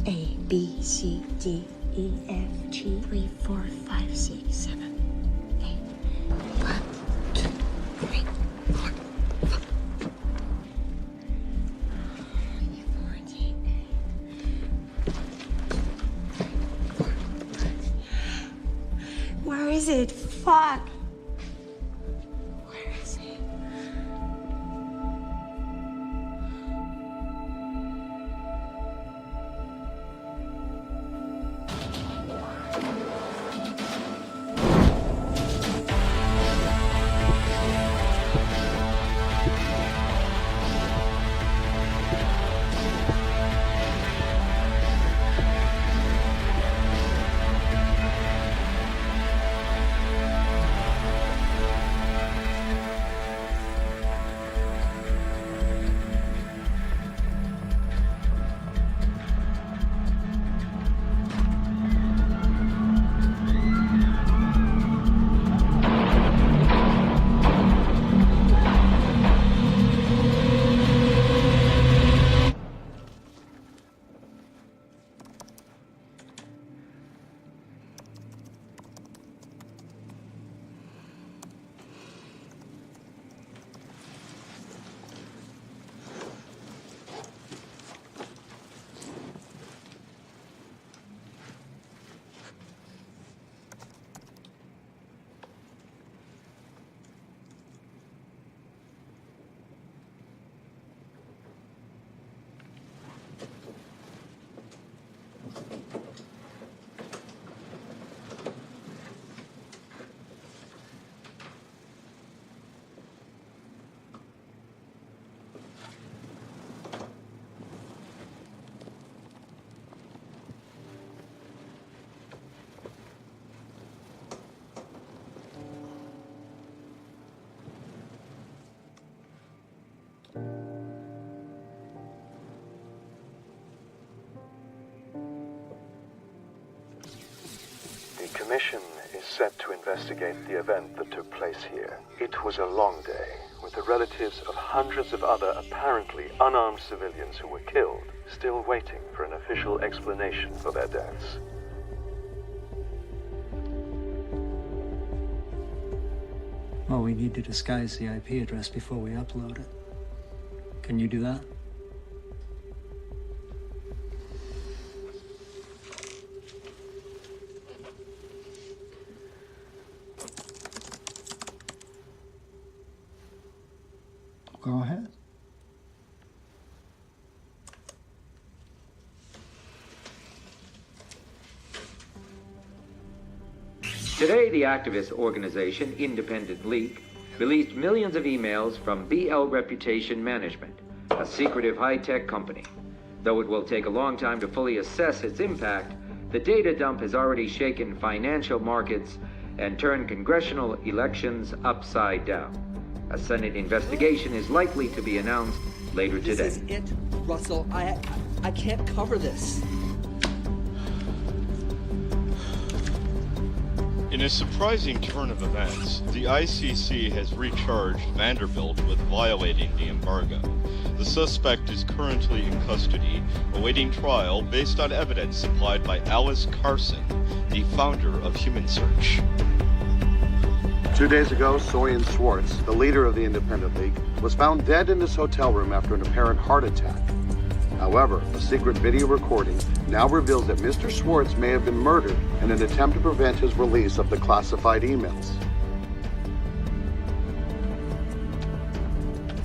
A, B, C, D, E, F, G, 3, 4, 5, 6, 7, 8. 1, 2, 3, 4, 5. 14. 4, 5. Where is it? Fuck. Where is it? mission is set to investigate the event that took place here. It was a long day, with the relatives of hundreds of other apparently unarmed civilians who were killed still waiting for an official explanation for their deaths. Well, we need to disguise the IP address before we upload it. Can you do that? Go ahead. Today, the activist organization Independent Leak released millions of emails from BL Reputation Management, a secretive high-tech company. Though it will take a long time to fully assess its impact, the data dump has already shaken financial markets and turned congressional elections upside down. A Senate investigation is likely to be announced later today. This is it, Russell. I can't cover this. In a surprising turn of events, the ICC has recharged Vanderbilt with violating the embargo. The suspect is currently in custody, awaiting trial based on evidence supplied by Alice Carson, the founder of Human Search. 2 days ago, Soyan Schwartz, the leader of the Independent League, was found dead in his hotel room after an apparent heart attack. However, a secret video recording now reveals that Mr. Schwartz may have been murdered in an attempt to prevent his release of the classified emails.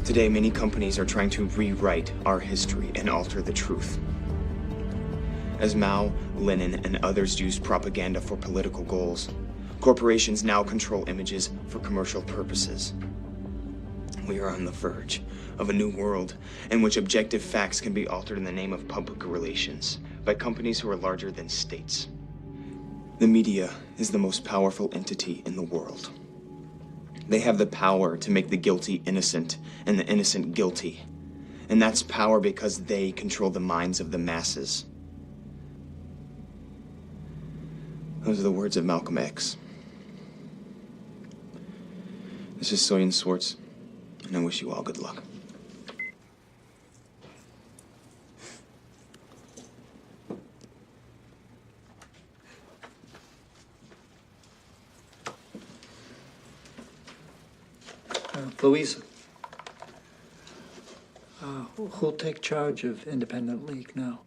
Today, many companies are trying to rewrite our history and alter the truth. As Mao, Lenin, and others used propaganda for political goals, corporations now control images for commercial purposes. We are on the verge of a new world in which objective facts can be altered in the name of public relations by companies who are larger than states. The media is the most powerful entity in the world. They have the power to make the guilty innocent and the innocent guilty. And that's power because they control the minds of the masses. Those are the words of Malcolm X. This is Soyan Schwartz, and I wish you all good luck. Louisa, who'll take charge of Independent League now?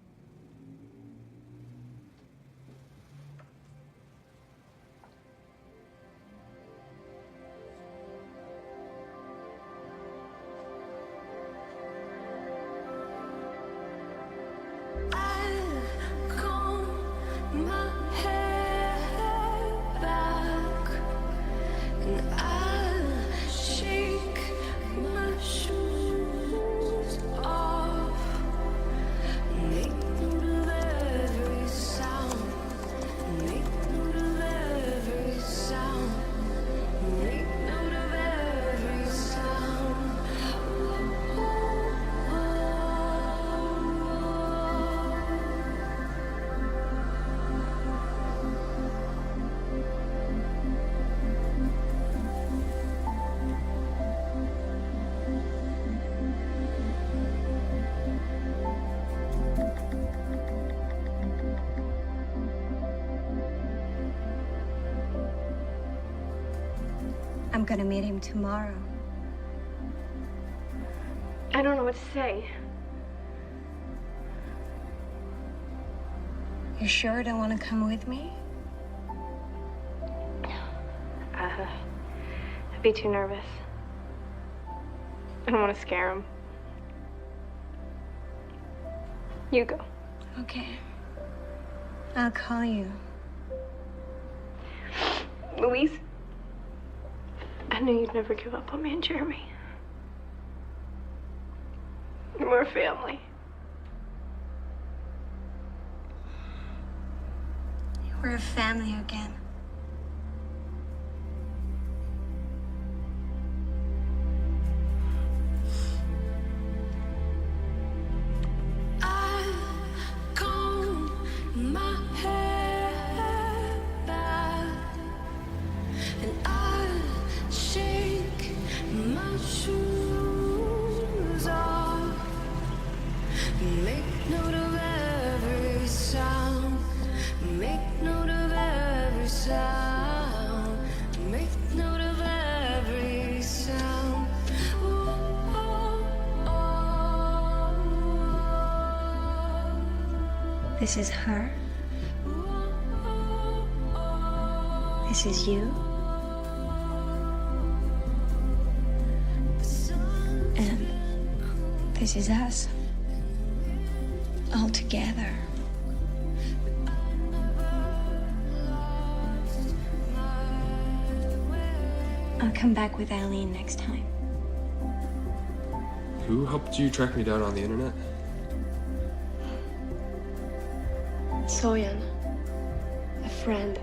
I'm gonna meet him tomorrow. I don't know what to say. You sure don't want to come with me? I'd be too nervous. I don't want to scare him. You go. Okay. I'll call you. Louise, I knew you'd never give up on me and Jeremy. We're a family. We're a family again. I comb my hair back This is her. This is you. And this is us. All together. I'll come back with Eileen next time. Who helped you track me down on the internet? Soyan. A friend.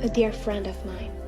A dear friend of mine.